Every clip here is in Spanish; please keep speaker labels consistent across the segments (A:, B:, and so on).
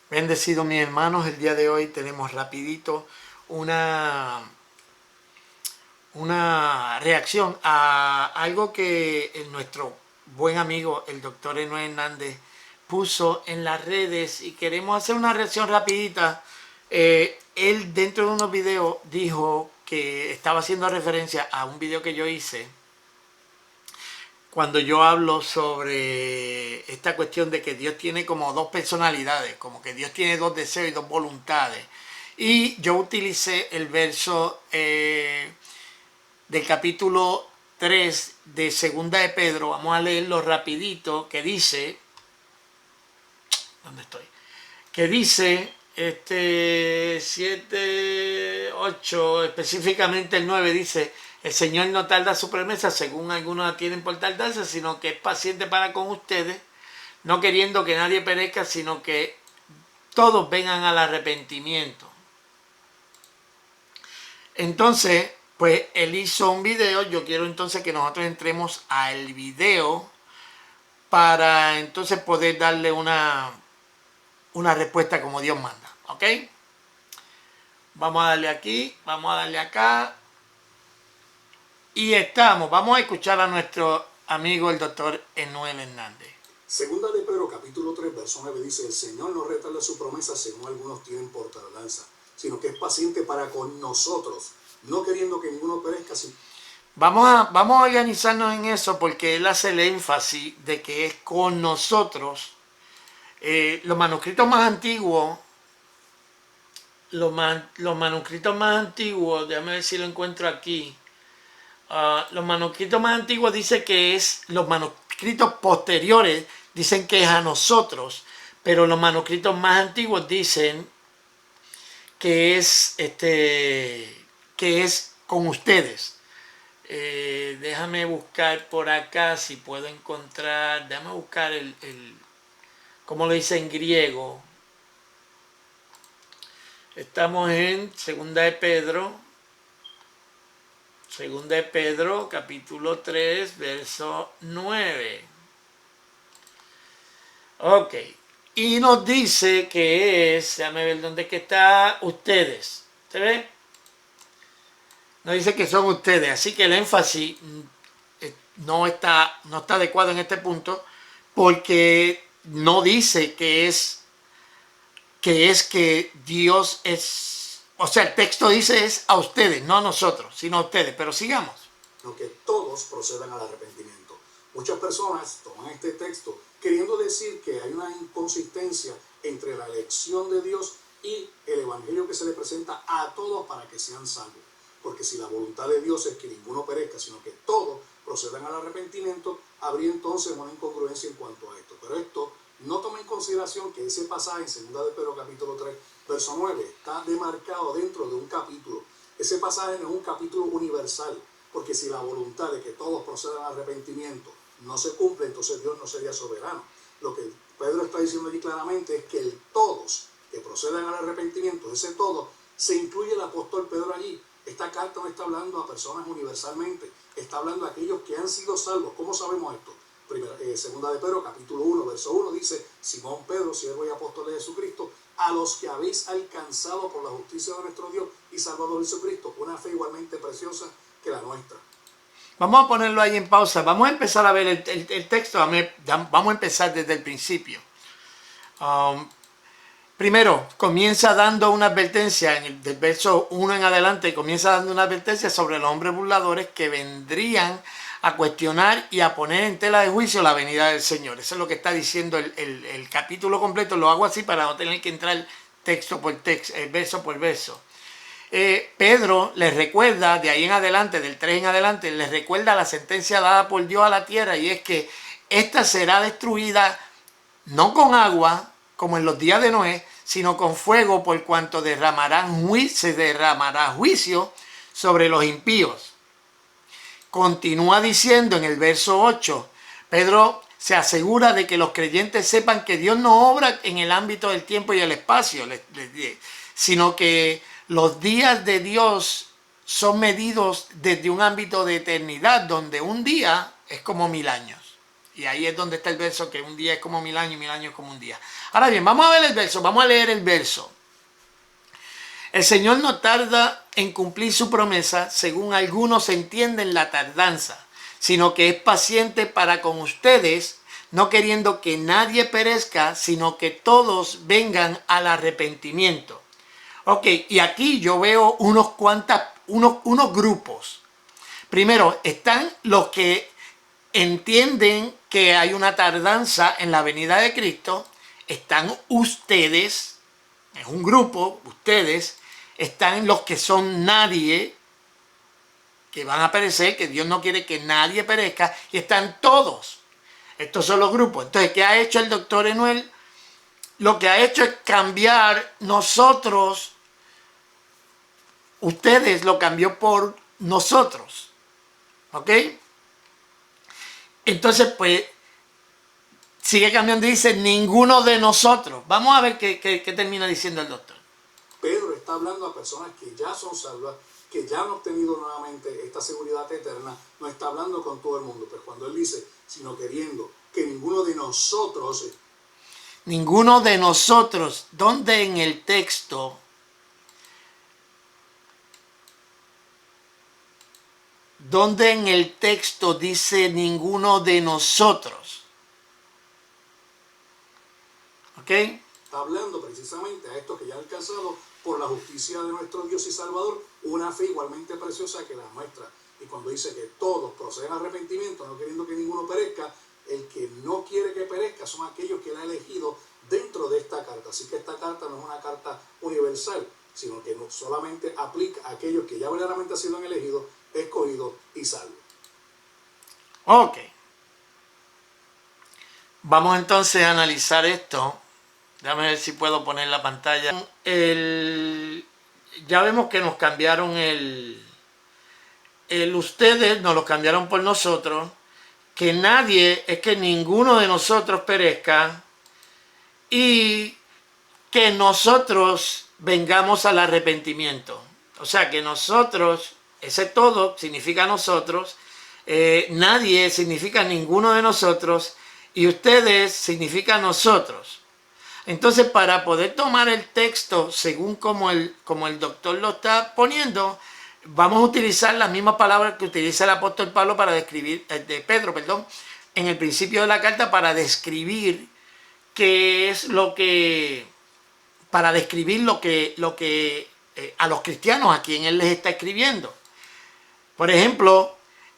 A: Bendecidos mis hermanos, el día de hoy tenemos rapidito una reacción a algo que nuestro buen amigo, el doctor Enoy Hernández, puso en las redes y queremos hacer una reacción rapidita. Él dentro de unos videos dijo que estaba haciendo referencia a un video que yo hice cuando yo hablo sobre esta cuestión de que Dios tiene como dos personalidades, como que Dios tiene dos deseos y dos voluntades. Y yo utilicé el verso del capítulo 3 de Segunda de Pedro, vamos a leerlo rapidito, que dice, ¿dónde estoy? Que dice, 7, 8, específicamente el 9, dice, el Señor no tarda su promesa, según algunos la tienen por tardarse, sino que es paciente para con ustedes, no queriendo que nadie perezca, sino que todos vengan al arrepentimiento. Entonces, pues él hizo un video. Yo quiero entonces que nosotros entremos al video para entonces poder darle una respuesta como Dios manda, ¿ok? Vamos a darle aquí, vamos a darle acá. Y estamos, vamos a escuchar a nuestro amigo el doctor Enoy Hernández.
B: Segunda de Pedro capítulo 3 verso 9 dice: el Señor no retarda su promesa según algunos tienen por tardanza, sino que es paciente para con nosotros, no queriendo que ninguno perezca.
A: Vamos a organizarnos en eso, porque él hace el énfasis de que es con nosotros. Los manuscritos más antiguos, los manuscritos más antiguos, déjame ver si lo encuentro aquí. Los manuscritos más antiguos dicen que es, los manuscritos posteriores dicen que es a nosotros, pero los manuscritos más antiguos dicen que es con ustedes. Déjame buscar por acá si puedo encontrar, déjame buscar cómo lo dice en griego. Estamos en Segunda de Pedro, capítulo 3, verso 9. Ok. Y nos dice que es, déjame ver dónde es que está, ustedes. ¿Se ve? Nos dice que son ustedes. Así que el énfasis no está adecuado en este punto, porque no dice que Dios es, o sea, el texto dice es a ustedes, no a nosotros, sino a ustedes. Pero sigamos.
B: Aunque todos procedan al arrepentimiento. Muchas personas toman este texto queriendo decir que hay una inconsistencia entre la elección de Dios y el evangelio que se le presenta a todos para que sean salvos. Porque si la voluntad de Dios es que ninguno perezca, sino que todos procedan al arrepentimiento, habría entonces una incongruencia en cuanto a esto. Pero esto no toma en consideración que ese pasaje en 2 de Pedro capítulo 3, verso 9, está demarcado dentro de un capítulo. Ese pasaje no es un capítulo universal, porque si la voluntad de que todos procedan al arrepentimiento no se cumple, entonces Dios no sería soberano. Lo que Pedro está diciendo aquí claramente es que el todos que procedan al arrepentimiento, ese todo, se incluye el apóstol Pedro allí. Esta carta no está hablando a personas universalmente, está hablando a aquellos que han sido salvos. ¿Cómo sabemos esto? Segunda de Pedro, capítulo 1, verso 1, dice: Simón Pedro, siervo y apóstol de Jesucristo, a los que habéis alcanzado por la justicia de nuestro Dios y Salvador Jesucristo, una fe igualmente preciosa que la nuestra.
A: Vamos a ponerlo ahí en pausa. Vamos a empezar a ver el texto. Vamos a empezar desde el principio. Primero, comienza dando una advertencia, del verso 1 en adelante, comienza dando una advertencia sobre los hombres burladores que vendrían a cuestionar y a poner en tela de juicio la venida del Señor. Eso es lo que está diciendo el capítulo completo. Lo hago así para no tener que entrar texto por texto, verso por verso. Pedro les recuerda, de ahí en adelante, del 3 en adelante, les recuerda la sentencia dada por Dios a la tierra, y es que esta será destruida no con agua, como en los días de Noé, sino con fuego, por cuanto se derramará juicio sobre los impíos. Continúa diciendo en el verso 8, Pedro se asegura de que los creyentes sepan que Dios no obra en el ámbito del tiempo y el espacio, sino que los días de Dios son medidos desde un ámbito de eternidad, donde un día es como 1000 años. Y ahí es donde está el verso, que un día es como 1000 años y 1000 años es como un día. Ahora bien, vamos a ver el verso, vamos a leer el verso. El Señor no tarda en cumplir su promesa, según algunos entienden la tardanza, sino que es paciente para con ustedes, no queriendo que nadie perezca, sino que todos vengan al arrepentimiento. Ok, y aquí yo veo unos grupos. Primero, están los que entienden que hay una tardanza en la venida de Cristo. Están ustedes, es un grupo, ustedes. Están los que son nadie, que van a perecer, que Dios no quiere que nadie perezca. Y están todos. Estos son los grupos. Entonces, ¿qué ha hecho el doctor Enuel? Lo que ha hecho es cambiar nosotros. Ustedes lo cambió por nosotros. ¿Ok? Entonces, pues, sigue cambiando y dice, ninguno de nosotros. Vamos a ver qué termina diciendo el doctor.
B: Pedro está hablando a personas que ya son salvas, que ya han obtenido nuevamente esta seguridad eterna. No está hablando con todo el mundo. Pero cuando él dice, sino queriendo que ninguno de nosotros...
A: Ninguno de nosotros. ¿Dónde en el texto? ¿Dónde en el texto dice ninguno de nosotros? ¿Ok?
B: Está hablando precisamente a estos que ya han alcanzado por la justicia de nuestro Dios y Salvador una fe igualmente preciosa que la nuestra. Y cuando dice que todos proceden al arrepentimiento, no queriendo que ninguno perezca, el que no quiere que perezca son aquellos que él ha elegido dentro de esta carta. Así que esta carta no es una carta universal, sino que no solamente aplica a aquellos que ya verdaderamente han sido elegidos, escogidos y salvos.
A: Ok. Vamos entonces a analizar esto. Déjame ver si puedo poner la pantalla. Ya vemos que nos cambiaron el ustedes, nos lo cambiaron por nosotros. Que nadie, es que ninguno de nosotros perezca. Y que nosotros vengamos al arrepentimiento. O sea, que nosotros, ese todo significa nosotros. Nadie significa ninguno de nosotros. Y ustedes significa nosotros. Entonces, para poder tomar el texto según como el doctor lo está poniendo, vamos a utilizar las mismas palabras que utiliza el apóstol Pablo para describir, Pedro, en el principio de la carta, para describir qué es lo que, para describir lo que a los cristianos a quien él les está escribiendo. Por ejemplo,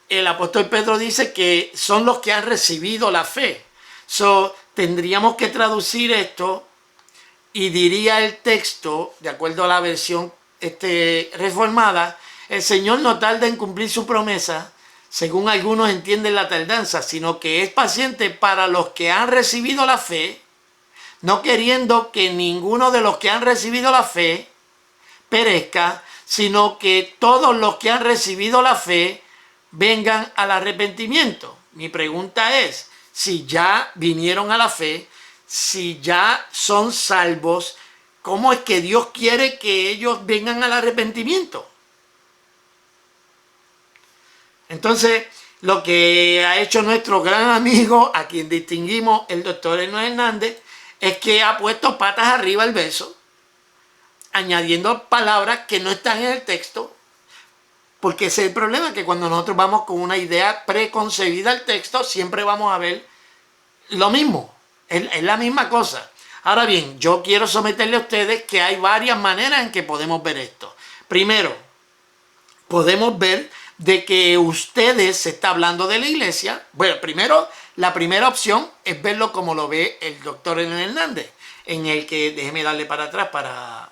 A: el apóstol Pedro dice que son los que han recibido la fe. Tendríamos que traducir esto y diría el texto, de acuerdo a la versión reformada, el Señor no tarda en cumplir su promesa, según algunos entienden la tardanza, sino que es paciente para los que han recibido la fe, no queriendo que ninguno de los que han recibido la fe perezca, sino que todos los que han recibido la fe vengan al arrepentimiento. Mi pregunta es, si ya vinieron a la fe, si ya son salvos, ¿cómo es que Dios quiere que ellos vengan al arrepentimiento? Entonces, lo que ha hecho nuestro gran amigo, a quien distinguimos, el doctor Enuel Hernández, es que ha puesto patas arriba el verso, añadiendo palabras que no están en el texto, porque ese es el problema, que cuando nosotros vamos con una idea preconcebida al texto, siempre vamos a ver lo mismo, es la misma cosa. Ahora bien, yo quiero someterle a ustedes que hay varias maneras en que podemos ver esto. Primero, podemos ver de que ustedes se está hablando de la iglesia. Bueno, primero, la primera opción es verlo como lo ve el doctor Hernández, en el que, déjeme darle para atrás para...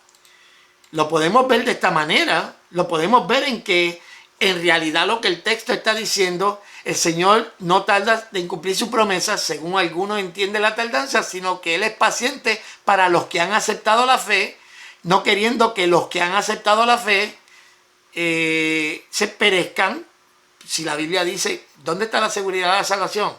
A: Lo podemos ver de esta manera, lo podemos ver en que en realidad lo que el texto está diciendo, el Señor no tarda en cumplir su promesa, según algunos entienden la tardanza, sino que Él es paciente para los que han aceptado la fe, no queriendo que los que han aceptado la fe se perezcan. Si la Biblia dice, ¿dónde está la seguridad de la salvación?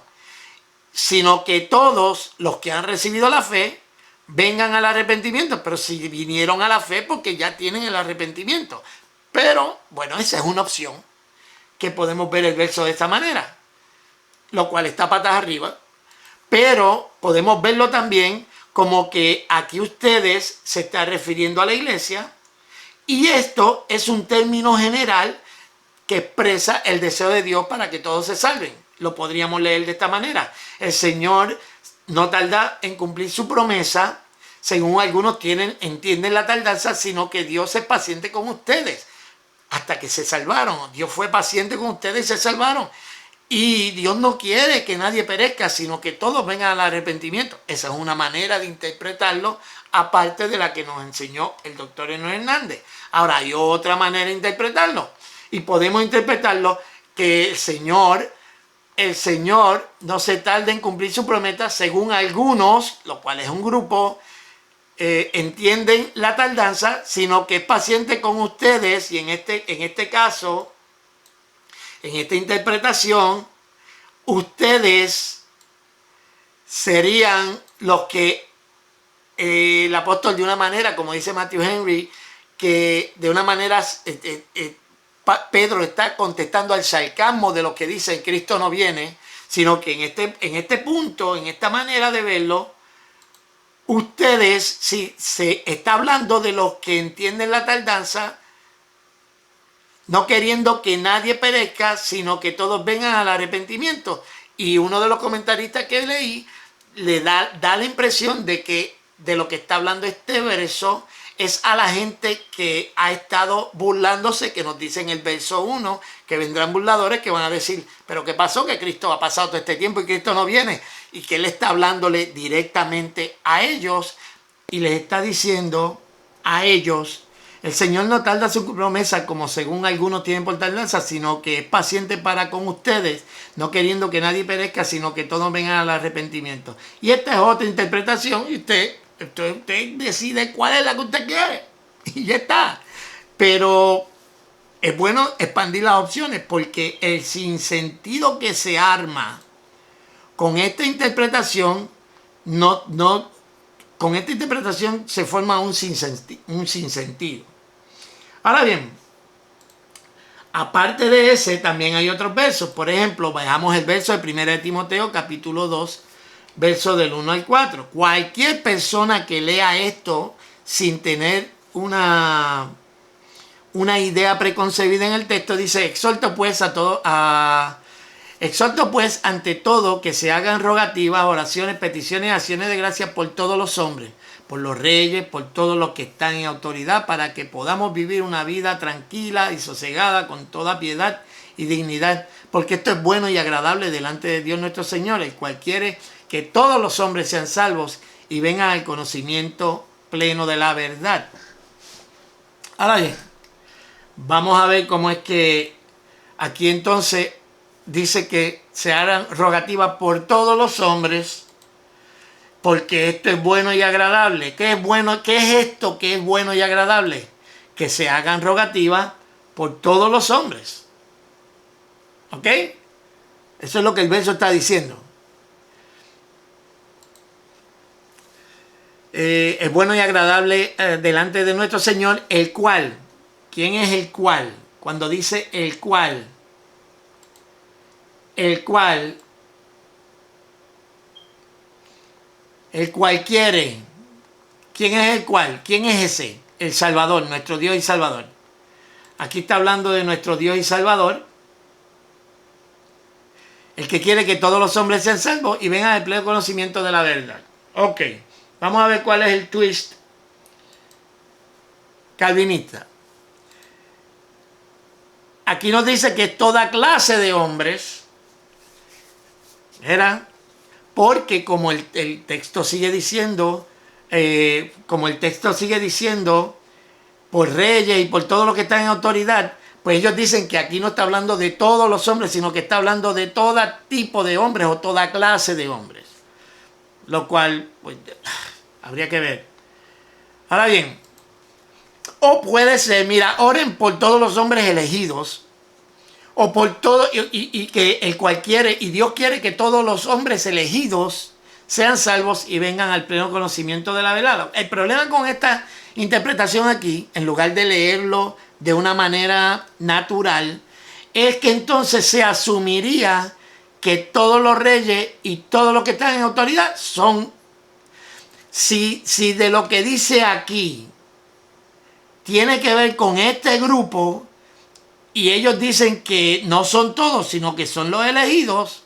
A: Sino que todos los que han recibido la fe vengan al arrepentimiento, pero si vinieron a la fe porque ya tienen el arrepentimiento. Pero, bueno, esa es una opción que podemos ver el verso de esta manera. lo cual está patas arriba, pero podemos verlo también como que aquí ustedes se está refiriendo a la iglesia, y esto es un término general que expresa el deseo de Dios para que todos se salven. Lo podríamos leer de esta manera: el Señor no tarda en cumplir su promesa, según algunos entienden la tardanza, sino que Dios es paciente con ustedes hasta que se salvaron. Dios fue paciente con ustedes y se salvaron. Y Dios no quiere que nadie perezca, sino que todos vengan al arrepentimiento. Esa es una manera de interpretarlo, aparte de la que nos enseñó el doctor Enoch Hernández. Ahora, hay otra manera de interpretarlo. Y podemos interpretarlo que el Señor no se tarda en cumplir su promesa, según algunos, lo cual es un grupo, entienden la tardanza, sino que es paciente con ustedes, y en este caso, en esta interpretación, ustedes serían los que el apóstol, de una manera, como dice Matthew Henry, que de una manera Pedro está contestando al sarcasmo de lo que dice Cristo no viene, sino que en este punto, en esta manera de verlo, ustedes, si se está hablando de los que entienden la tardanza, no queriendo que nadie perezca, sino que todos vengan al arrepentimiento. Y uno de los comentaristas que leí le da la impresión de que de lo que está hablando este verso es a la gente que ha estado burlándose, que nos dice en el verso 1, que vendrán burladores que van a decir, pero ¿qué pasó? Que Cristo ha pasado todo este tiempo y Cristo no viene. Y que Él está hablándole directamente a ellos y les está diciendo a ellos: el Señor no tarda su promesa, como según algunos tienen por tardanza, sino que es paciente para con ustedes, no queriendo que nadie perezca, sino que todos vengan al arrepentimiento. Y esta es otra interpretación, y usted decide cuál es la que usted quiere, y ya está. Pero es bueno expandir las opciones, porque el sinsentido que se arma con esta interpretación, con esta interpretación se forma un sinsentido. Ahora bien, aparte de ese, también hay otros versos. Por ejemplo, veamos el verso de 1 de Timoteo, capítulo 2, verso del 1 al 4. Cualquier persona que lea esto sin tener una idea preconcebida en el texto, dice: exhorto pues ante todo que se hagan rogativas, oraciones, peticiones, acciones de gracias por todos los hombres, por los reyes, por todos los que están en autoridad, para que podamos vivir una vida tranquila y sosegada con toda piedad y dignidad, porque esto es bueno y agradable delante de Dios nuestro Señor, el cual quiere que todos los hombres sean salvos y vengan al conocimiento pleno de la verdad. Ahora bien, vamos a ver cómo es que aquí entonces dice que se hagan rogativas por todos los hombres, porque esto es bueno y agradable. ¿Qué es bueno? ¿Qué es esto que es bueno y agradable? Que se hagan rogativas por todos los hombres. ¿Ok? Eso es lo que el verso está diciendo. Es bueno y agradable delante de nuestro Señor, el cual. ¿Quién es el cual? Cuando dice el cual quiere. ¿Quién es el cual? ¿Quién es ese? El Salvador, nuestro Dios y Salvador. Aquí está hablando de nuestro Dios y Salvador, el que quiere que todos los hombres sean salvos y vengan al pleno conocimiento de la verdad. Ok, vamos a ver cuál es el twist calvinista. Aquí nos dice que toda clase de hombres, ¿verdad? Porque como el texto sigue diciendo, por reyes y por todos los que están en autoridad, pues ellos dicen que aquí no está hablando de todos los hombres, sino que está hablando de todo tipo de hombres o toda clase de hombres. Lo cual, pues, habría que ver. Ahora bien, o puede ser, mira, oren por todos los hombres elegidos, o por todo, y que el cual quiere, y Dios quiere que todos los hombres elegidos sean salvos y vengan al pleno conocimiento de la verdad. El problema con esta interpretación aquí, en lugar de leerlo de una manera natural, es que entonces se asumiría que todos los reyes y todos los que están en autoridad son, si de lo que dice aquí tiene que ver con este grupo y ellos dicen que no son todos, sino que son los elegidos,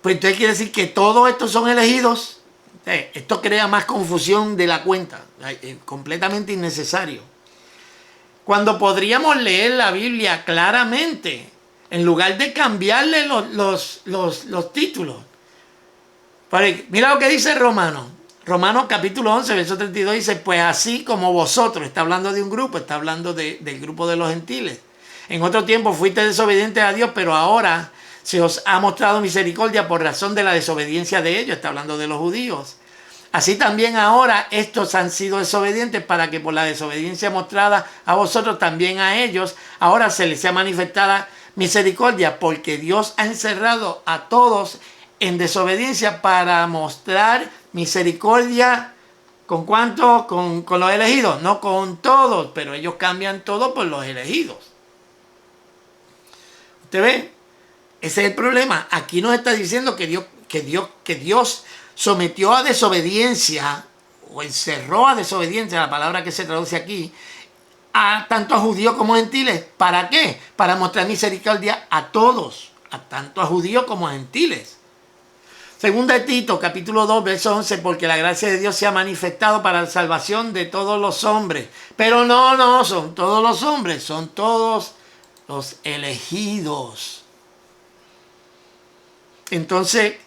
A: pues entonces quiere decir que todos estos son elegidos. Esto crea más confusión de la cuenta, completamente innecesario. Cuando podríamos leer la Biblia claramente, en lugar de cambiarle los títulos. Mira lo que dice Romanos. Romanos capítulo 11, verso 32 dice, pues así como vosotros, está hablando de un grupo, está hablando del grupo de los gentiles. En otro tiempo fuiste desobedientes a Dios, pero ahora se os ha mostrado misericordia por razón de la desobediencia de ellos, está hablando de los judíos. Así también ahora estos han sido desobedientes para que por la desobediencia mostrada a vosotros también a ellos, ahora se les sea manifestada misericordia, porque Dios ha encerrado a todos en desobediencia para mostrar misericordia. ¿Con cuántos? Con los elegidos, no con todos, pero ellos cambian todo por los elegidos. ¿Usted ve? Ese es el problema. Aquí nos está diciendo que Dios sometió a desobediencia, o encerró a desobediencia, la palabra que se traduce aquí, tanto a judíos como a gentiles. ¿Para qué? Para mostrar misericordia a todos, tanto a judíos como a gentiles. Segunda de Tito, capítulo 2, verso 11, porque la gracia de Dios se ha manifestado para la salvación de todos los hombres. Pero no son todos los hombres, son todos los elegidos. Entonces,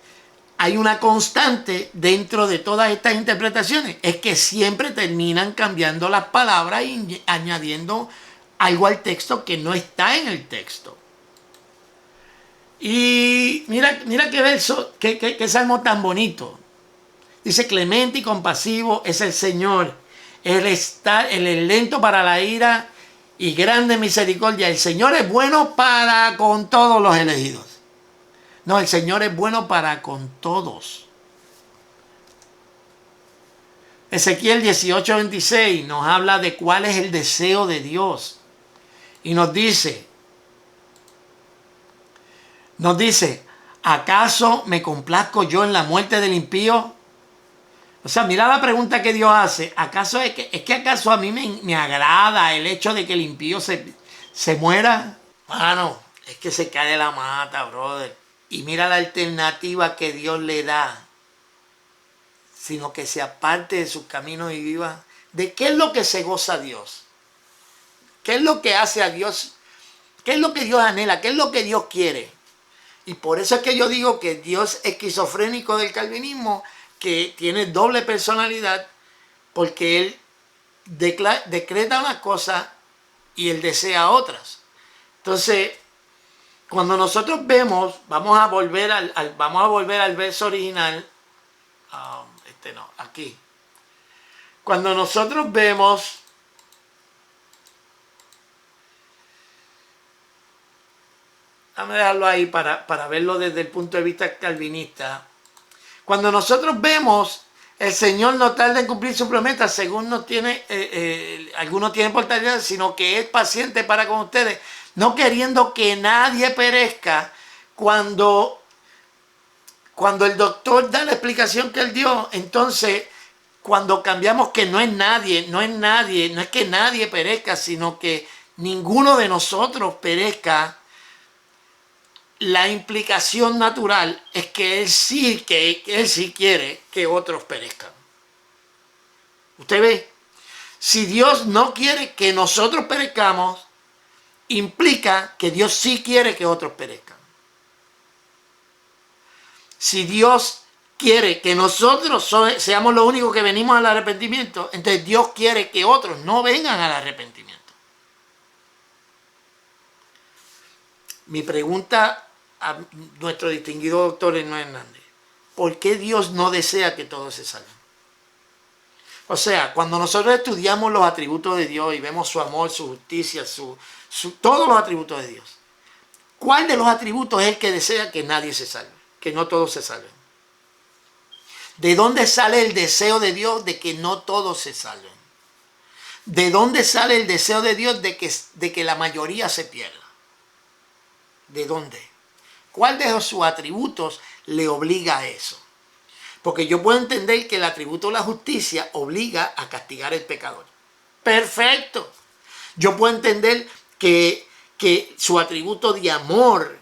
A: hay una constante dentro de todas estas interpretaciones, es que siempre terminan cambiando las palabras y añadiendo algo al texto que no está en el texto. Y mira qué verso, qué salmo tan bonito. Dice, clemente y compasivo es el Señor. Él es lento para la ira y grande misericordia. El Señor es bueno para con todos los elegidos. No, el Señor es bueno para con todos. Ezequiel 18:26 nos habla de cuál es el deseo de Dios. Y nos dice, ¿acaso me complazco yo en la muerte del impío? O sea, mira la pregunta que Dios hace. ¿Acaso a mí me agrada el hecho de que el impío se muera? Mano, es que se cae de la mata, brother. Y mira la alternativa que Dios le da, sino que se aparte de sus caminos y viva. ¿De qué es lo que se goza Dios? ¿Qué es lo que hace a Dios? ¿Qué es lo que Dios anhela? ¿Qué es lo que Dios quiere? Y por eso es que yo digo que Dios esquizofrénico del calvinismo, que tiene doble personalidad, porque Él decreta unas cosas y Él desea otras. Entonces, cuando nosotros vemos, vamos a volver al verso original, aquí. Cuando nosotros vemos, déjame dejarlo ahí para verlo desde el punto de vista calvinista. Cuando nosotros vemos, el Señor no tarda en cumplir su promesa, según algunos tienen por tarea, sino que es paciente para con ustedes, no queriendo que nadie perezca. Cuando el doctor da la explicación que él dio, entonces cuando cambiamos que no es que nadie perezca, sino que ninguno de nosotros perezca, la implicación natural es que él sí quiere que otros perezcan. ¿Usted ve? Si Dios no quiere que nosotros perezcamos, implica que Dios sí quiere que otros perezcan. Si Dios quiere que nosotros seamos los únicos que venimos al arrepentimiento, entonces Dios quiere que otros no vengan al arrepentimiento. Mi pregunta a nuestro distinguido doctor Hernán Hernández: ¿por qué Dios no desea que todos se salven? O sea, cuando nosotros estudiamos los atributos de Dios y vemos su amor, su justicia, todos los atributos de Dios, ¿cuál de los atributos es el que desea que nadie se salve? Que no todos se salven. ¿De dónde sale el deseo de Dios de que no todos se salven? ¿De dónde sale el deseo de Dios de que la mayoría se pierda? ¿De dónde? ¿Cuál de sus atributos le obliga a eso? Porque yo puedo entender que el atributo de la justicia obliga a castigar al pecador. Perfecto. Yo puedo entender que su atributo de amor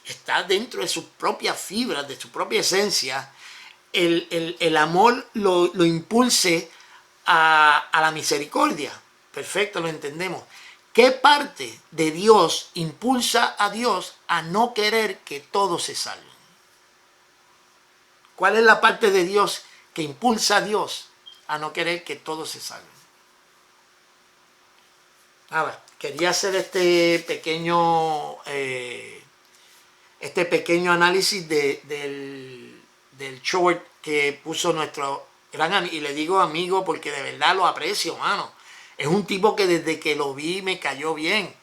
A: está dentro de sus propias fibras, de su propia esencia. El amor lo impulse a la misericordia. Perfecto, lo entendemos. ¿Qué parte de Dios impulsa a Dios a no querer que todos se salven? ¿Cuál es la parte de Dios que impulsa a Dios a no querer que todos se salven? Ahora, quería hacer este pequeño análisis del short que puso nuestro gran amigo. Y le digo amigo porque de verdad lo aprecio, mano. Es un tipo que desde que lo vi me cayó bien.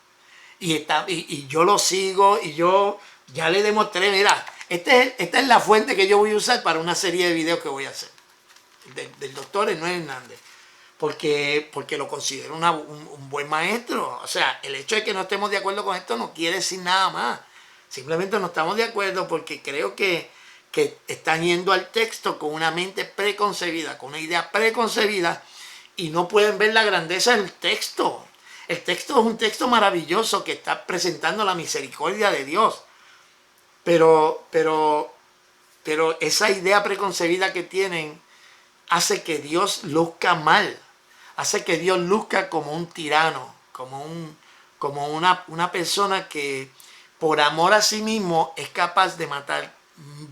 A: Y yo lo sigo y yo ya le demostré, mira, esta es la fuente que yo voy a usar para una serie de videos que voy a hacer. Del doctor Enoel Hernández. Porque lo considero un buen maestro. O sea, el hecho de que no estemos de acuerdo con esto no quiere decir nada más. Simplemente no estamos de acuerdo porque creo que están yendo al texto con una mente preconcebida, con una idea preconcebida y no pueden ver la grandeza del texto. El texto es un texto maravilloso que está presentando la misericordia de Dios. Pero esa idea preconcebida que tienen hace que Dios luzca mal. Hace que Dios luzca como un tirano, como una persona que por amor a sí mismo es capaz de matar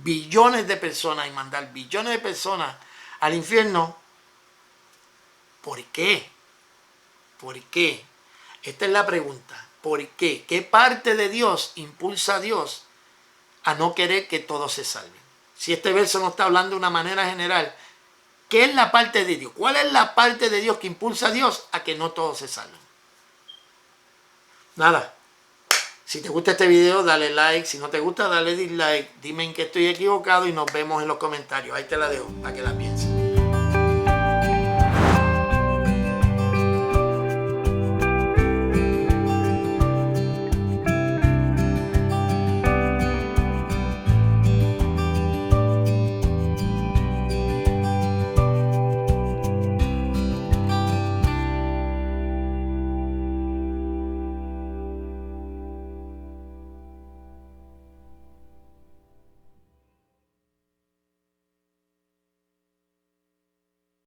A: billones de personas y mandar billones de personas al infierno. ¿Por qué? ¿Por qué? Esta es la pregunta. ¿Por qué? ¿Qué parte de Dios impulsa a Dios a no querer que todos se salven? Si este verso no está hablando de una manera general, ¿qué es la parte de Dios? ¿Cuál es la parte de Dios que impulsa a Dios a que no todos se salven? Nada. Si te gusta este video, dale like. Si no te gusta, dale dislike. Dime en qué estoy equivocado y nos vemos en los comentarios. Ahí te la dejo para que la pienses.